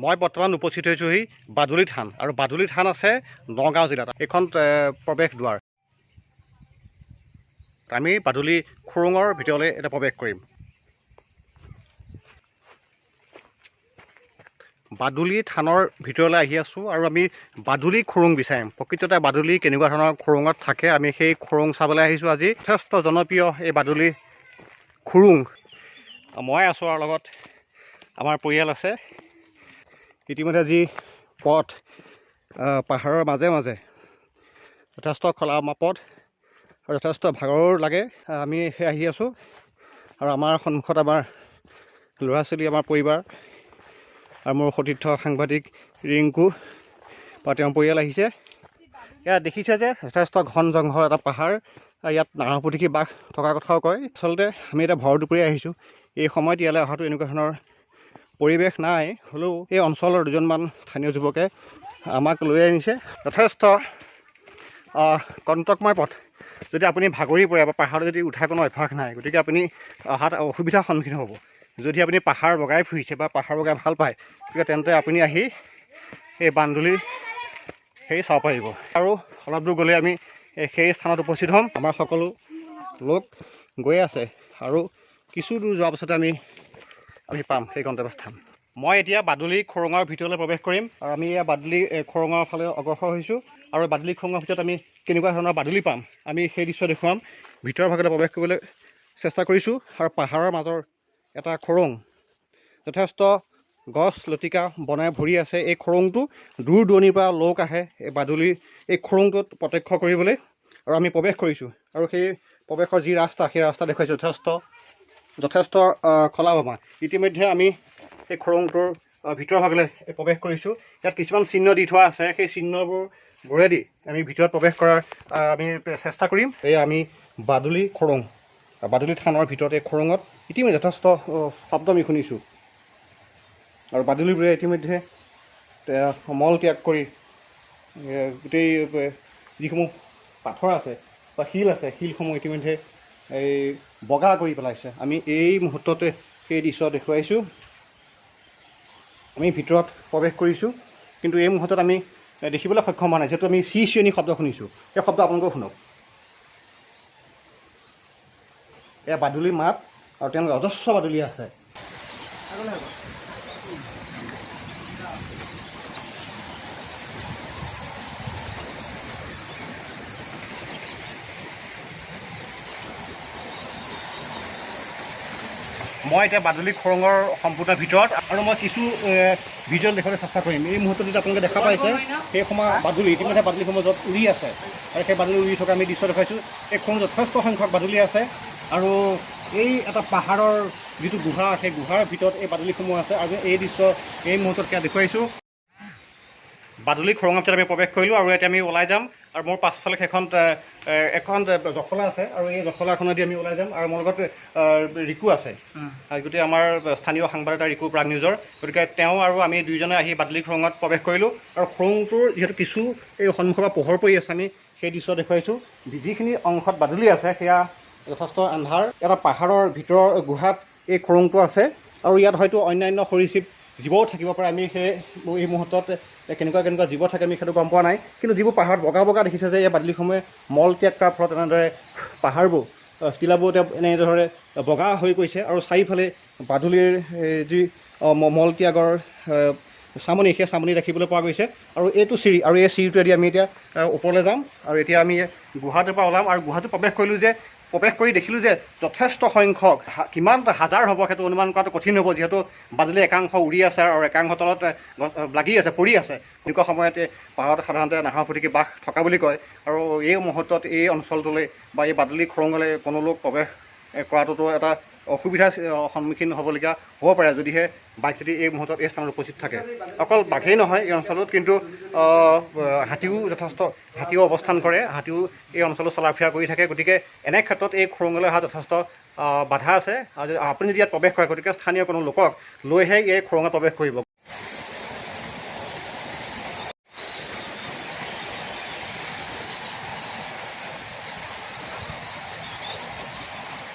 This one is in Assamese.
মই বৰ্তমান উপস্থিত হৈছোহি বাদুলি থান আৰু বাদুলি থান আছে নগাঁও জিলাত। এইখন প্ৰৱেশ দুৱাৰ। আমি বাদুলি খুৰুঙৰ ভিতৰলৈ এটা প্ৰৱেশ কৰিম। বাদুলি থানৰ ভিতৰলৈ আহি আছোঁ আৰু আমি বাদুলি খুৰুং বিচাৰিম। প্ৰকৃততে বাদুলি কেনেকুৱা ধৰণৰ খুৰুঙত থাকে আমি সেই খুৰুং চাবলৈ আহিছোঁ আজি। যথেষ্ট জনপ্ৰিয় এই বাদুলি খুৰুং। মই আছোঁ আৰু লগত আমাৰ পৰিয়াল আছে। ইতিমধ্যে যি পথ পাহাৰৰ মাজে মাজে যথেষ্ট খলা পথ আৰু যথেষ্ট ভাগৰো লাগে। আমি আহি আছোঁ আৰু আমাৰ সন্মুখত আমাৰ ল'ৰা ছোৱালী, আমাৰ পৰিবাৰ আৰু মোৰ সতীৰ্থ সাংবাদিক ৰিংকু বা তেওঁৰ পৰিয়াল আহিছে। ইয়াত দেখিছে যে যথেষ্ট ঘন জংঘল এটা পাহাৰ। ইয়াত নাহৰফুটুকী বাঘ থকাৰ কথাও কয়। আচলতে আমি এতিয়া ভৰ দুপৰীয়া আহিছোঁ। এই সময়ত ইয়ালৈ অহাটো এনেকুৱা ধৰণৰ পৰিৱেশ নাই, হ'লেও এই অঞ্চলৰ দুজনমান স্থানীয় যুৱকে আমাক লৈ আনিছে। যথেষ্ট কণ্টকময় পথ। যদি আপুনি ভাগৰি পৰে বা পাহাৰত যদি উঠাৰ কোনো অভ্যাস নাই, গতিকে আপুনি অহাত অসুবিধাৰ সন্মুখীন হ'ব। যদি আপুনি পাহাৰ বগাই ফুৰিছে বা পাহাৰ বগাই ভাল পায়, গতিকে তেন্তে আপুনি আহি এই বান্দুলিৰ সেই চাব পাৰিব। আৰু অলপ দূৰ গ'লে আমি সেই স্থানত উপস্থিত হ'ম। আমাৰ সকলো লোক গৈ আছে আৰু কিছু দূৰ যোৱাৰ পাছতে আমি পাম সেই গন্তব্যস্থান। মই এতিয়া বাদুলি খুৰুঙৰ ভিতৰলৈ প্ৰৱেশ কৰিম আৰু আমি এয়া বাদুলি খুৰুঙৰ ফালে অগ্ৰসৰ হৈছোঁ। আৰু বাদুলি খুৰুঙৰ ভিতৰত আমি কেনেকুৱা ধৰণৰ বাদুলি পাম আমি সেই দৃশ্য দেখুৱাম। ভিতৰৰ ভাগলৈ প্ৰৱেশ কৰিবলৈ চেষ্টা কৰিছোঁ। আৰু পাহাৰৰ মাজৰ এটা খুৰুং, যথেষ্ট গছ লতিকা বনাই ভৰি আছে। এই খুৰুংটো দূৰ দূৰণিৰ পৰা লোক আহে এই বাদুলিৰ এই খুৰুংটোত প্ৰত্যক্ষ কৰিবলৈ। আৰু আমি প্ৰৱেশ কৰিছোঁ আৰু সেই প্ৰৱেশৰ যি ৰাস্তা, সেই ৰাস্তা দেখুৱাইছোঁ যথেষ্ট খলা বমা। ইতিমধ্যে আমি সেই খুৰুংটোৰ ভিতৰৰ ভাগলৈ প্ৰৱেশ কৰিছোঁ। ইয়াত কিছুমান চিহ্ন দি থোৱা আছে। সেই চিহ্নবোৰেদি আমি ভিতৰত প্ৰৱেশ কৰাৰ আমি চেষ্টা কৰিম। এই আমি বাদুলি খুৰুং, বাদুলি থানৰ ভিতৰত এই খুৰুঙত ইতিমধ্যে যথেষ্ট শব্দ আমি শুনিছোঁ। আৰু বাদুলিবোৰে ইতিমধ্যে মল ত্যাগ কৰি গোটেই যিসমূহ পাথৰ আছে বা শিল আছে, শিলসমূহ ইতিমধ্যে এই বগা কৰি পেলাইছে। আমি এই মুহূৰ্ততে সেই দৃশ্য দেখুৱাইছোঁ। আমি ভিতৰত প্ৰৱেশ কৰিছোঁ, কিন্তু এই মুহূৰ্তত আমি দেখিবলৈ সক্ষম হোৱা নাই, যিহেতু আমি চিঞনি শব্দ শুনিছোঁ। সেই শব্দ আপোনালোকেও শুনক। এয়া বাদুলিৰ মাত আৰু তেওঁলোকে অজস্ৰ বাদুলি আছে। মই এতিয়া বাদুলি খুৰুঙৰ সম্পূৰ্ণ ভিতৰত আৰু মই কিছু ভিজুৱেল দেখুৱাবলৈ চেষ্টা কৰিম। এই মুহূৰ্তত যদি আপোনালোকে দেখা পাইছে, সেই সময় বাদুলি ইতিমধ্যে বাদুলিসমূহ য'ত উৰি আছে আৰু সেই বাদুলি উৰি থকা আমি দৃশ্য দেখুৱাইছোঁ। এই খুৰুং যথেষ্ট সংখ্যক বাদুলি আছে আৰু এই এটা পাহাৰৰ যিটো গুহা, সেই গুহাৰ ভিতৰত এই বাদুলিসমূহ আছে। আৰু এই দৃশ্য এই মুহূৰ্তত এতিয়া দেখুৱাইছোঁ। বাদুলি খুৰুঙৰ ভিতৰত আমি প্ৰৱেশ কৰিলোঁ আৰু এতিয়া আমি ওলাই যাম। আৰু মোৰ পাছফালে এখন জখলা আছে আৰু এই জখলাখনেদি আমি ওলাই যাম। আৰু মোৰ লগত ৰিকু আছে, গতিকে আমাৰ স্থানীয় সাংবাদিক ৰিকু প্ৰাগ নিউজৰ। গতিকে তেওঁ আৰু আমি দুয়োজনে আহি বাদুলি খুৰুঙত প্ৰৱেশ কৰিলোঁ। আৰু খুৰুংটোৰ যিহেতু কিছু এই সন্মুখৰ পৰা পোহৰ পৰি আছে, আমি সেই দৃশ্য দেখুৱাইছোঁ। যিখিনি অংশত বাদুলি আছে সেয়া যথেষ্ট আন্ধাৰ। এটা পাহাৰৰ ভিতৰৰ গুহাত এই খুৰুংটো আছে আৰু ইয়াত হয়তো অন্যান্য সৰীসৃপ জীৱও থাকিব পাৰে। আমি এই মুহূৰ্তত কেনেকুৱা জীৱ থাকে আমি সেইটো গম পোৱা নাই। কিন্তু যিবোৰ পাহাৰত বগা বগা দেখিছে যে এই বাদুলিসমূহে মল ত্যাগ কৰাৰ ফলত এনেদৰে পাহাৰবোৰ টিলাবোৰ এনেদৰে বগা হৈ গৈছে। আৰু চাৰিওফালে বাদুলিৰ যি মল ত্যাগৰ চামনি, সেই চামনি দেখিবলৈ পোৱা গৈছে। আৰু এইটো চিৰি, আৰু এই চিৰিটোৱেদি আমি এতিয়া ওপৰলৈ যাম। আৰু এতিয়া আমি গুহাটোৰ পৰা ওলাম আৰু গুহাটো প্ৰৱেশ কৰি দেখিলোঁ যে যথেষ্ট সংখ্যক, কিমান হাজাৰ হ'ব সেইটো অনুমান কৰাটো কঠিন হ'ব, যিহেতু বাদুলি একাংশ উৰি আছে আৰু একাংশ তলত লাগি আছে, পৰি আছে। এনেকুৱা সময়তে পাহাৰত সাধাৰণতে নাহৰফুটুকী বাঘ থকা বুলি কয়। আৰু এই মুহূৰ্তত এই অঞ্চলটোলৈ বা এই বাদুলি খুৰুঙলৈ কোনো লোক প্ৰৱেশ কৰাটোতো এটা অসুবিধাৰ সন্মুখীন হ'বলগীয়া হ'ব পাৰে, যদিহে বাঘ যদি এই মুহূৰ্তত এই স্থানত উপস্থিত থাকে। অকল বাঘেই নহয়, এই অঞ্চলত কিন্তু হাতীও অৱস্থান কৰে, হাতীও এই অঞ্চলত চলা ফিৰা কৰি থাকে। গতিকে এনে ক্ষেত্ৰত এই খুৰুঙলৈ অহা যথেষ্ট বাধা আছে। আপুনি যদি ইয়াত প্ৰৱেশ কৰে, গতিকে স্থানীয় কোনো লোকক লৈহে এই খুৰুঙত প্ৰৱেশ কৰিব।